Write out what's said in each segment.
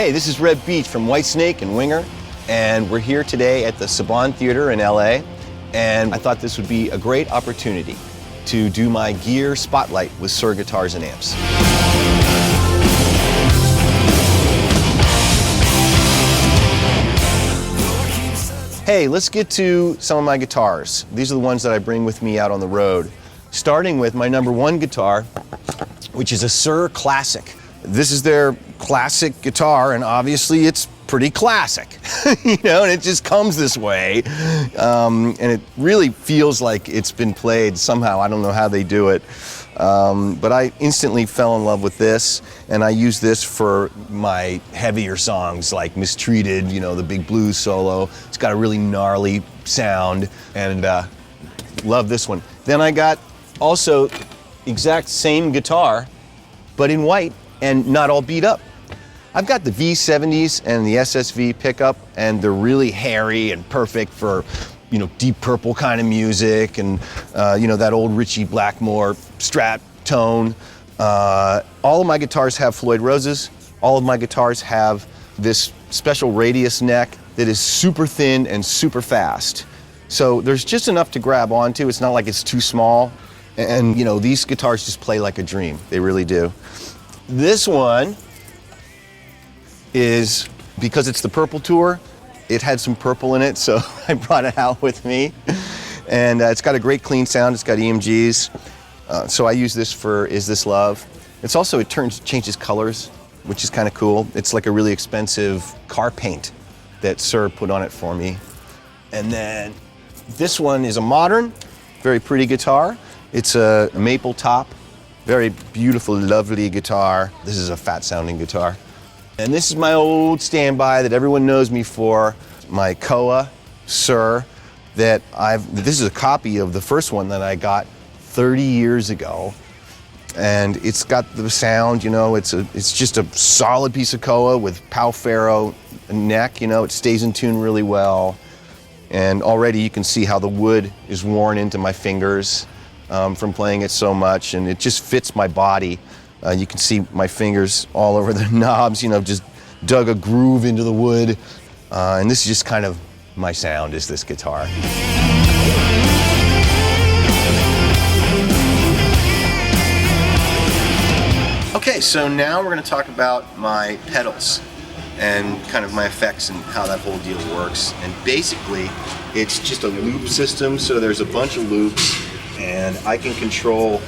Hey, this is Reb Beach from Whitesnake and Winger, and we're here today at the Saban Theatre in LA, and I thought this would be a great opportunity to do my gear spotlight with Suhr guitars and amps. Hey, let's get to some of my guitars. These are the ones that I bring with me out on the road. Starting with my #1 guitar, which is a Suhr Classic. This is their classic guitar, and obviously it's pretty classic, you know, and it just comes this way. And it really feels like it's been played somehow. I don't know how they do it. But I instantly fell in love with this, and I use this for my heavier songs like Mistreated, you know, the big blues solo. It's got a really gnarly sound, and love this one. Then I got also exact same guitar, but in white and not all beat up. I've got the V70s and the SSV pickup, and they're really hairy and perfect for, you know, Deep Purple kind of music, and you know, that old Ritchie Blackmore Strat tone. All of my guitars have Floyd Roses. All of my guitars have this special radius neck that is super thin and super fast. So there's just enough to grab onto. It's not like it's too small. And you know, these guitars just play like a dream. They really do. This one is, because it's the Purple Tour, it had some purple in it, so I brought it out with me. And it's got a great clean sound. It's got EMGs. So I use this for Is This Love? It's also, it changes colors, which is kind of cool. It's like a really expensive car paint that Suhr put on it for me. And then this one is a modern, very pretty guitar. It's a maple top, very beautiful, lovely guitar. This is a fat sounding guitar. And this is my old standby that everyone knows me for, my Koa Suhr this is a copy of the first one that I got 30 years ago. And it's got the sound, you know, it's just a solid piece of Koa with Pau Ferro neck, you know, it stays in tune really well. And already you can see how the wood is worn into my fingers from playing it so much, and it just fits my body. You can see my fingers all over the knobs, you know, just dug a groove into the wood. And this is just kind of my sound, is this guitar. Okay, so now we're going to talk about my pedals and kind of my effects and how that whole deal works. And basically, it's just a loop system, so there's a bunch of loops, and I can control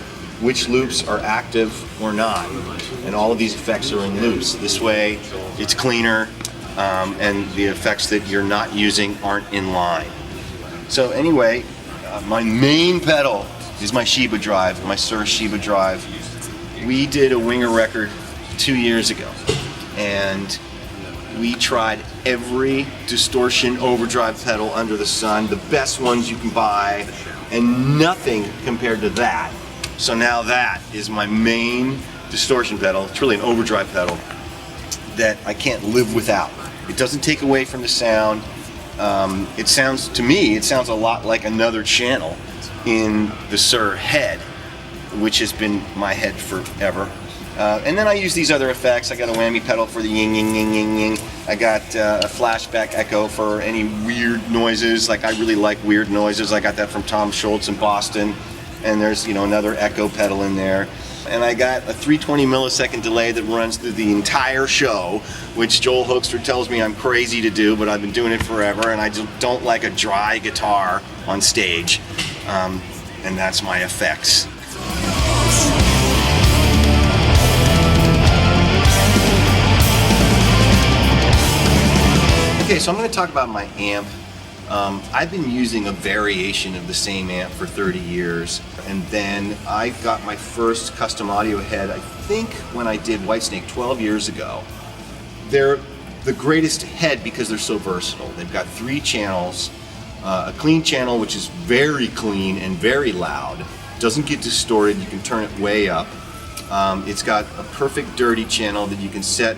which loops are active or not. And all of these effects are in loops. This way, it's cleaner, and the effects that you're not using aren't in line. So anyway, my main pedal is my Sheba drive, my Suhr Sheba drive. We did a Winger record 2 years ago, and we tried every distortion overdrive pedal under the sun, the best ones you can buy, and nothing compared to that. So now that is my main distortion pedal. It's really an overdrive pedal that I can't live without. It doesn't take away from the sound. It sounds, to me, it sounds a lot like another channel in the Suhr head, which has been my head forever. And then I use these other effects. I got a whammy pedal for the ying, ying, ying, ying, ying. I got a flashback echo for any weird noises. Like, I really like weird noises. I got that from Tom Schultz in Boston. And there's, you know, another echo pedal in there. And I got a 320 millisecond delay that runs through the entire show, which Joel Hoekstra tells me I'm crazy to do, but I've been doing it forever, and I just don't like a dry guitar on stage. And that's my effects. Okay, so I'm going to talk about my amp. I've been using a variation of the same amp for 30 years, and then I got my first custom audio head, I think, when I did Whitesnake 12 years ago. They're the greatest head because they're so versatile. They've got 3 channels, a clean channel, which is very clean and very loud, doesn't get distorted, you can turn it way up. It's got a perfect dirty channel that you can set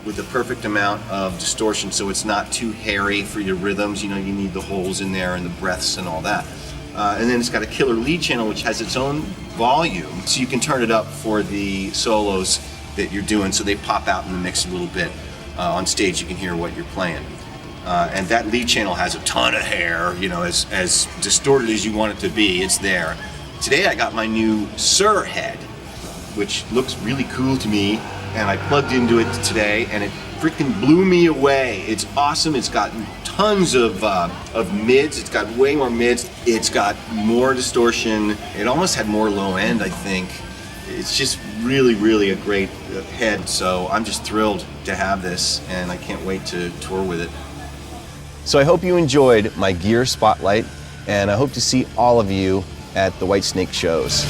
with the perfect amount of distortion so it's not too hairy for your rhythms. You know, you need the holes in there and the breaths and all that. And then it's got a killer lead channel which has its own volume, so you can turn it up for the solos that you're doing so they pop out in the mix a little bit. on stage you can hear what you're playing. And that lead channel has a ton of hair, you know, as distorted as you want it to be, it's there. Today I got my new Suhr head, which looks really cool to me, and I plugged into it today and it freaking blew me away. It's awesome. It's got tons of mids. It's got way more mids. It's got more distortion. It almost had more low end, I think. It's just really, really a great head. So I'm just thrilled to have this, and I can't wait to tour with it. So I hope you enjoyed my gear spotlight, and I hope to see all of you at the Whitesnake shows.